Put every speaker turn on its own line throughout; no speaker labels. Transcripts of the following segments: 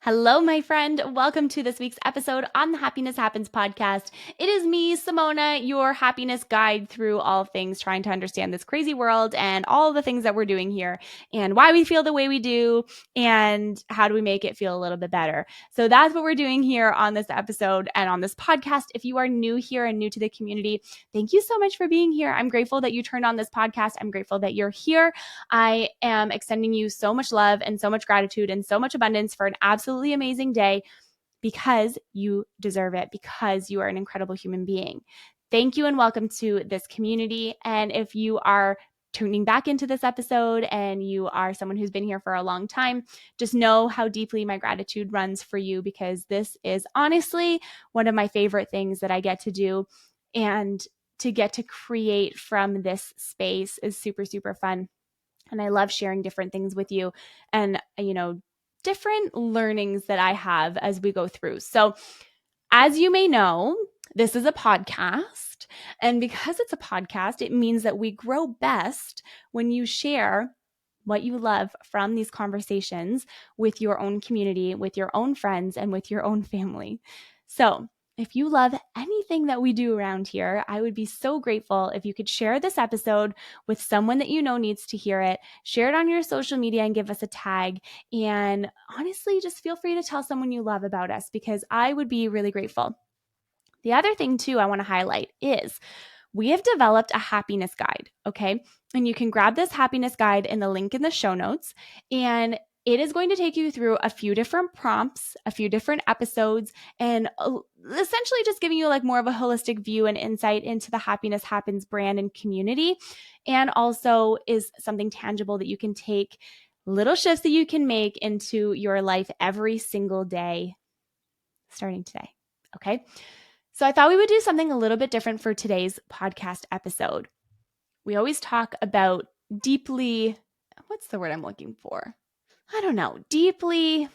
Hello, my friend. Welcome to this week's episode on the Happiness Happens podcast. It is me, Simona, your happiness guide through all things trying to understand this crazy world and all the things that we're doing here and why we feel the way we do and how do we make it feel a little bit better. So that's what we're doing here on this episode and on this podcast. If you are new here and new to the community, thank you so much for being here. I'm grateful that you turned on this podcast. I'm grateful that you're here. I am extending you so much love and so much gratitude and so much abundance for an absolutely amazing day because you deserve it, because you are an incredible human being. Thank you and welcome to this community. And if you are tuning back into this episode and you are someone who's been here for a long time, just know how deeply my gratitude runs for you because this is honestly one of my favorite things that I get to do. And to get to create from this space is super, super fun. And I love sharing different things with you and, different learnings that I have as we go through. So, as you may know, this is a podcast. And because it's a podcast, it means that we grow best when you share what you love from these conversations with your own community, with your own friends, and with your own family. So, if you love anything that we do around here, I would be so grateful if you could share this episode with someone that you know needs to hear it. Share it on your social media and give us a tag. And honestly, just feel free to tell someone you love about us because I would be really grateful. The other thing, too, I want to highlight is we have developed a happiness guide, okay? And you can grab this happiness guide in the link in the show notes. And it is going to take you through a few different prompts, a few different episodes, and essentially just giving you like more of a holistic view and insight into the Happiness Happens brand and community. And also is something tangible that you can take, little shifts that you can make into your life every single day starting today, okay? So I thought we would do something a little bit different for today's podcast episode. We always talk about deeply, what's the word I'm looking for? I don't know, deeply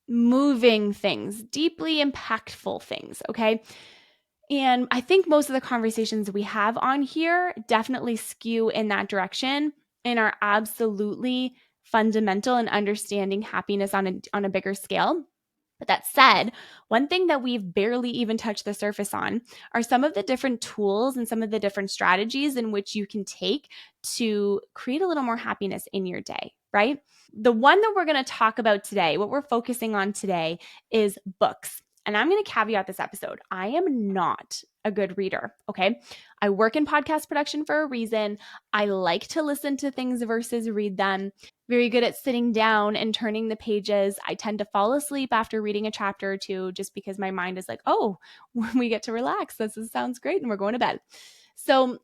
moving things, deeply impactful things, okay? And I think most of the conversations we have on here definitely skew in that direction and are absolutely fundamental in understanding happiness on a bigger scale. But that said, one thing that we've barely even touched the surface on are some of the different tools and some of the different strategies in which you can take to create a little more happiness in your day, right? The one that we're going to talk about today, what we're focusing on today, is books. And I'm going to caveat this episode. I am not a good reader, okay? I work in podcast production for a reason. I like to listen to things versus read them. Very good at sitting down and turning the pages. I tend to fall asleep after reading a chapter or two just because my mind is like, oh, we get to relax. This sounds great. And we're going to bed. So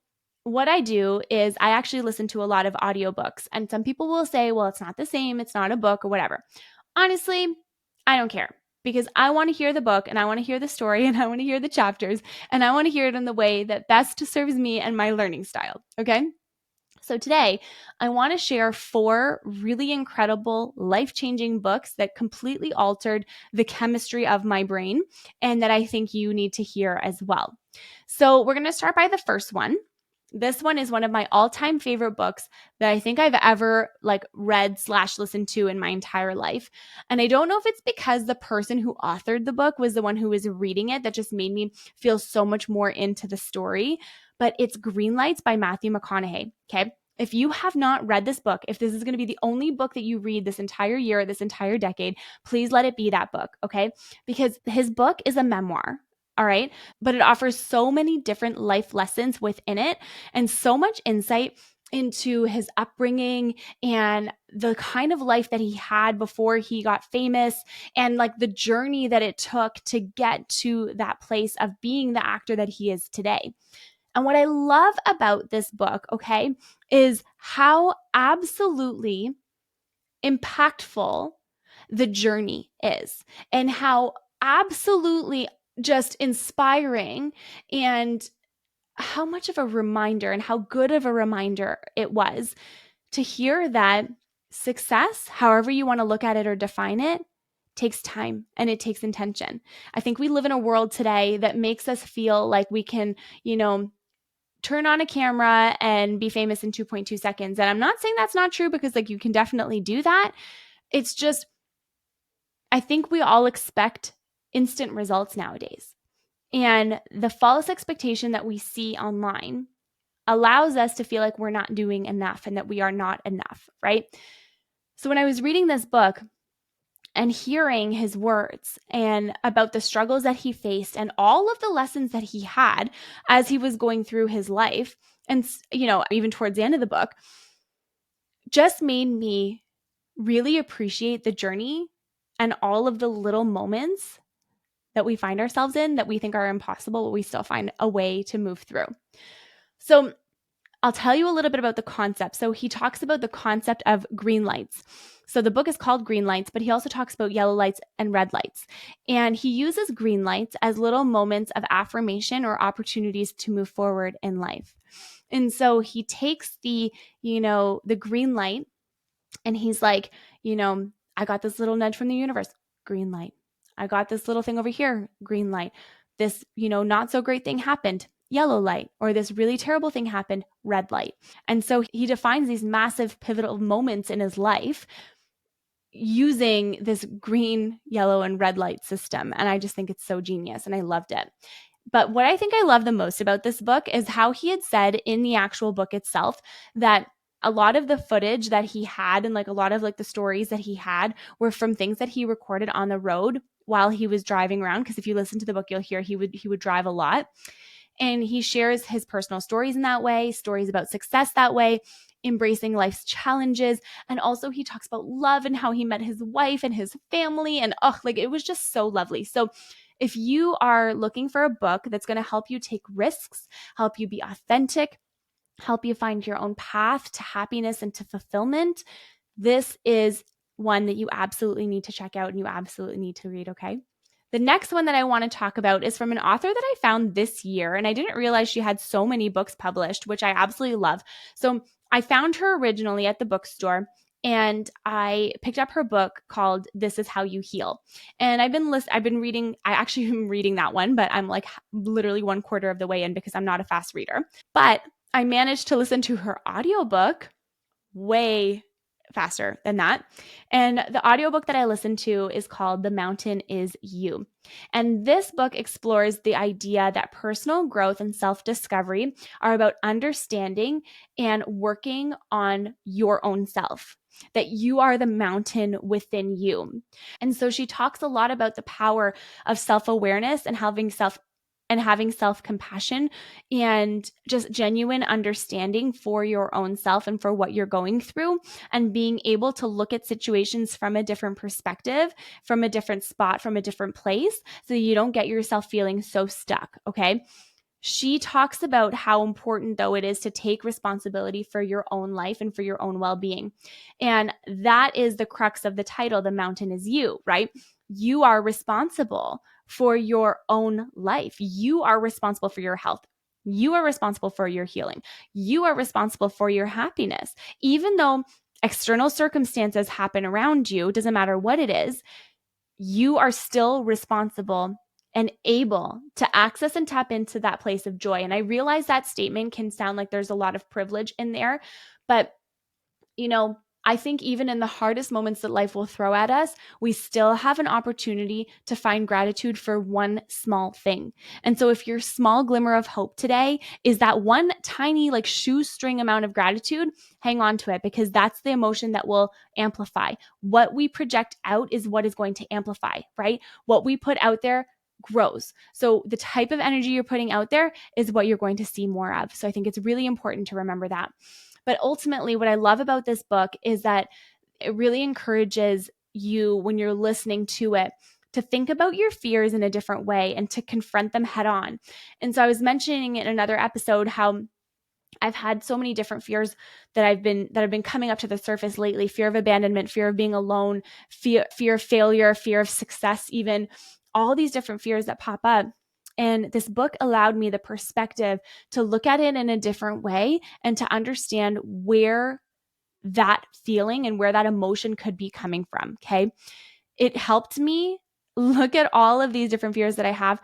what I do is I actually listen to a lot of audiobooks. And some people will say, well, it's not the same. It's not a book or whatever. Honestly, I don't care because I want to hear the book and I want to hear the story and I want to hear the chapters and I want to hear it in the way that best serves me and my learning style. Okay. So today, I want to share 4 really incredible, life-changing books that completely altered the chemistry of my brain and that I think you need to hear as well. So we're going to start by the first one. This one is one of my all-time favorite books that I think I've ever read/listened to in my entire life. And I don't know if it's because the person who authored the book was the one who was reading it that just made me feel so much more into the story, but it's Greenlights by Matthew McConaughey, okay? If you have not read this book, if this is going to be the only book that you read this entire year, this entire decade, please let it be that book, okay? Because his book is a memoir, all right? But it offers so many different life lessons within it and so much insight into his upbringing and the kind of life that he had before he got famous and like the journey that it took to get to that place of being the actor that he is today. And what I love about this book, okay, is how absolutely impactful the journey is and how absolutely just inspiring and how much of a reminder and how good of a reminder it was to hear that success, however you want to look at it or define it, takes time and it takes intention. I think we live in a world today that makes us feel like we can, turn on a camera and be famous in 2.2 seconds. And I'm not saying that's not true because you can definitely do that. It's just, I think we all expect instant results nowadays. And the false expectation that we see online allows us to feel like we're not doing enough and that we are not enough, right? So when I was reading this book and hearing his words and about the struggles that he faced and all of the lessons that he had as he was going through his life, and, even towards the end of the book, just made me really appreciate the journey and all of the little moments that we find ourselves in that we think are impossible, but we still find a way to move through. So I'll tell you a little bit about the concept. So he talks about the concept of green lights. So the book is called Greenlights, but he also talks about yellow lights and red lights. And he uses green lights as little moments of affirmation or opportunities to move forward in life. And so he takes the green light and he's like, I got this little nudge from the universe, green light. I got this little thing over here, green light. This, not so great thing happened, yellow light, or this really terrible thing happened, red light. And so he defines these massive pivotal moments in his life using this green, yellow, and red light system. And I just think it's so genius and I loved it. But what I think I love the most about this book is how he had said in the actual book itself that a lot of the footage that he had and like a lot of like the stories that he had were from things that he recorded on the road while he was driving around. Because if you listen to the book, you'll hear he would drive a lot. And he shares his personal stories in that way, stories about success that way, embracing life's challenges. And also he talks about love and how he met his wife and his family. And it was just so lovely. So if you are looking for a book that's going to help you take risks, help you be authentic, help you find your own path to happiness and to fulfillment, this is one that you absolutely need to check out and you absolutely need to read, okay? The next one that I want to talk about is from an author that I found this year, and I didn't realize she had so many books published, which I absolutely love. So I found her originally at the bookstore, and I picked up her book called This Is How You Heal. And I've been reading, I actually am reading that one, but I'm like literally 1/4 of the way in because I'm not a fast reader. But I managed to listen to her audiobook way faster than that. And the audiobook that I listened to is called The Mountain Is You. And this book explores the idea that personal growth and self-discovery are about understanding and working on your own self, that you are the mountain within you. And so she talks a lot about the power of self-awareness and having self-compassion and just genuine understanding for your own self and for what you're going through, and being able to look at situations from a different perspective, from a different spot, from a different place, so you don't get yourself feeling so stuck, okay? She talks about how important, though, it is to take responsibility for your own life and for your own well-being. And that is the crux of the title, The Mountain Is You, right? You are responsible for your own life. You are responsible for your health. You are responsible for your healing. You are responsible for your happiness. Even though external circumstances happen around you, doesn't matter what it is, you are still responsible and able to access and tap into that place of joy. And I realize that statement can sound like there's a lot of privilege in there, but I think even in the hardest moments that life will throw at us, we still have an opportunity to find gratitude for one small thing. And so if your small glimmer of hope today is that one tiny shoestring amount of gratitude, hang on to it, because that's the emotion that will amplify. What we project out is what is going to amplify, right? What we put out there grows. So the type of energy you're putting out there is what you're going to see more of. So I think it's really important to remember that. But ultimately, what I love about this book is that it really encourages you, when you're listening to it, to think about your fears in a different way and to confront them head on. And so I was mentioning in another episode how I've had so many different fears that have been coming up to the surface lately: fear of abandonment, fear of being alone, fear of failure, fear of success, even all these different fears that pop up. And this book allowed me the perspective to look at it in a different way and to understand where that feeling and where that emotion could be coming from. Okay. It helped me look at all of these different fears that I have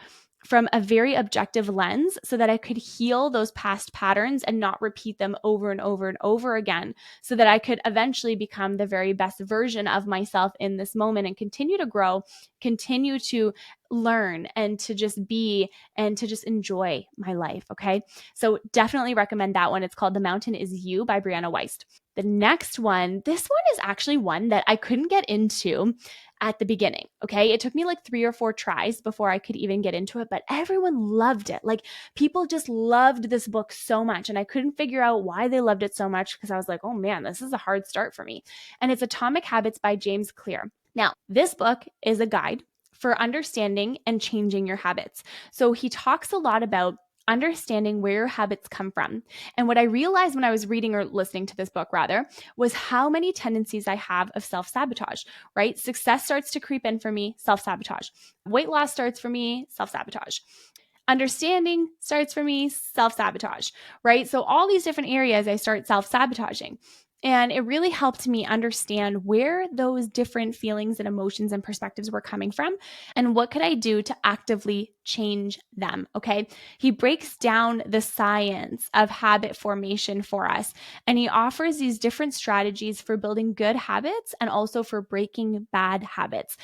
from a very objective lens so that I could heal those past patterns and not repeat them over and over and over again, so that I could eventually become the very best version of myself in this moment and continue to grow, continue to learn, and to just be and to just enjoy my life. Okay. So definitely recommend that one. It's called The Mountain Is You by Brianna Wiest. The next one, this one is actually one that I couldn't get into at the beginning. Okay. It took me like 3 or 4 tries before I could even get into it, but everyone loved it. Like, people just loved this book so much. And I couldn't figure out why they loved it so much, because I was like, oh man, this is a hard start for me. And it's Atomic Habits by James Clear. Now, this book is a guide for understanding and changing your habits. So he talks a lot about understanding where your habits come from. And what I realized when I was reading or listening to this book, rather, was how many tendencies I have of self-sabotage, right? Success starts to creep in for me, self-sabotage. Weight loss starts for me, self-sabotage. Understanding starts for me, self-sabotage, right? So all these different areas I start self-sabotaging. And it really helped me understand where those different feelings and emotions and perspectives were coming from, and what could I do to actively change them. Okay. He breaks down the science of habit formation for us, and he offers these different strategies for building good habits and also for breaking bad habits.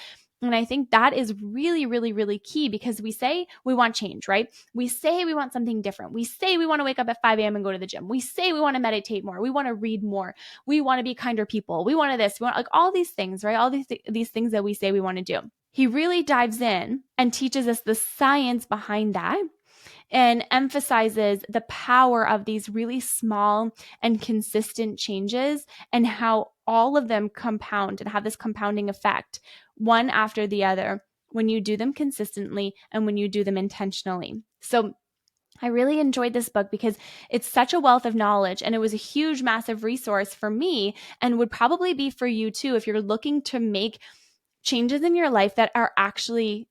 And I think that is really, really, really key, because we say we want change, right? We say we want something different. We say we want to wake up at 5 a.m. and go to the gym. We say we want to meditate more. We want to read more. We want to be kinder people. We want to this. We want, like, all these things, right? All these things that we say we want to do. He really dives in and teaches us the science behind that, and emphasizes the power of these really small and consistent changes, and how all of them compound and have this compounding effect, one after the other, when you do them consistently and when you do them intentionally. So I really enjoyed this book because it's such a wealth of knowledge, and it was a huge, massive resource for me, and would probably be for you too if you're looking to make changes in your life that are actually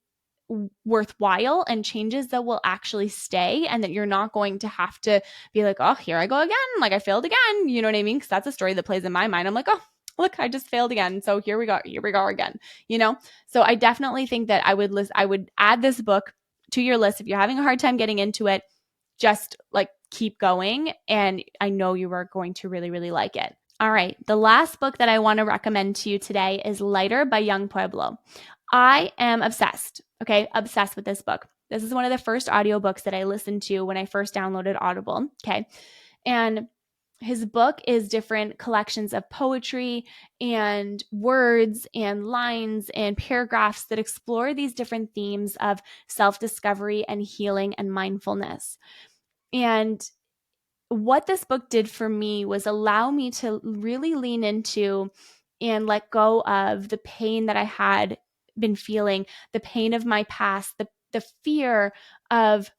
worthwhile, and changes that will actually stay, and that you're not going to have to be like, oh, here I go again. Like, I failed again. You know what I mean? Because that's a story that plays in my mind. I'm like, oh, look, I just failed again. So here we go again, you know? So I definitely think that I would add this book to your list. If you're having a hard time getting into it, just like keep going. And I know you are going to really, really like it. All right. The last book that I want to recommend to you today is Lighter by Young Pueblo. I am obsessed. Okay. Obsessed with this book. This is one of the first audiobooks that I listened to when I first downloaded Audible. Okay. And his book is different collections of poetry and words and lines and paragraphs that explore these different themes of self-discovery and healing and mindfulness. And what this book did for me was allow me to really lean into and let go of the pain that I had been feeling, the pain of my past, the fear of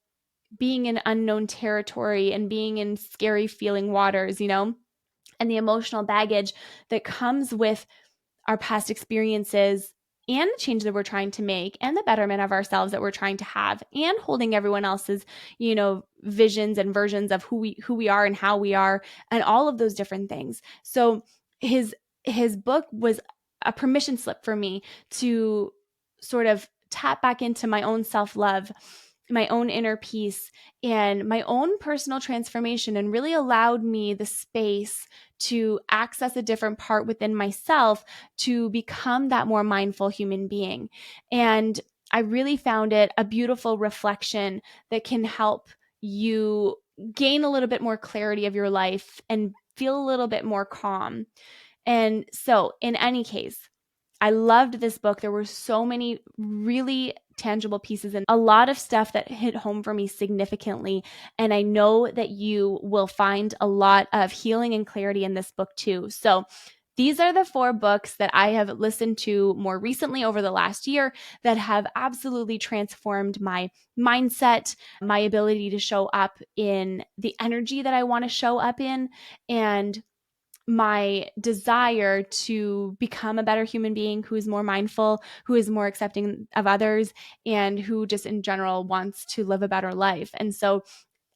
being in unknown territory and being in scary feeling waters, you know, and the emotional baggage that comes with our past experiences, and the change that we're trying to make, and the betterment of ourselves that we're trying to have, and holding everyone else's, you know, visions and versions of who we are and how we are, and all of those different things. So his book was a permission slip for me to sort of tap back into my own self-love, my own inner peace, and my own personal transformation, and really allowed me the space to access a different part within myself to become that more mindful human being. And I really found it a beautiful reflection that can help you gain a little bit more clarity of your life and feel a little bit more calm. And so, in any case, I loved this book. There were so many really tangible pieces and a lot of stuff that hit home for me significantly. And I know that you will find a lot of healing and clarity in this book too. So these are the 4 books that I have listened to more recently over the last year that have absolutely transformed my mindset, my ability to show up in the energy that I want to show up in, and my desire to become a better human being who is more mindful, who is more accepting of others, and who just in general wants to live a better life. And so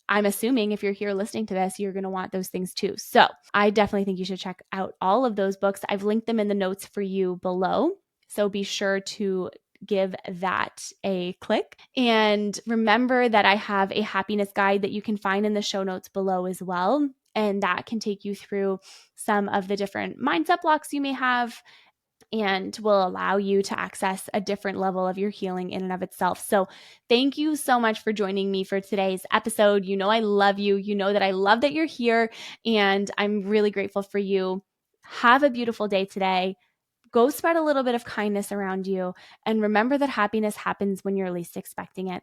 I'm assuming if you're here listening to this, you're going to want those things too. So I definitely think you should check out all of those books. I've linked them in the notes for you below. So be sure to give that a click. And remember that I have a happiness guide that you can find in the show notes below as well. And that can take you through some of the different mindset blocks you may have and will allow you to access a different level of your healing in and of itself. So thank you so much for joining me for today's episode. You know I love you. You know that I love that you're here, and I'm really grateful for you. Have a beautiful day today. Go spread a little bit of kindness around you, and remember that happiness happens when you're least expecting it.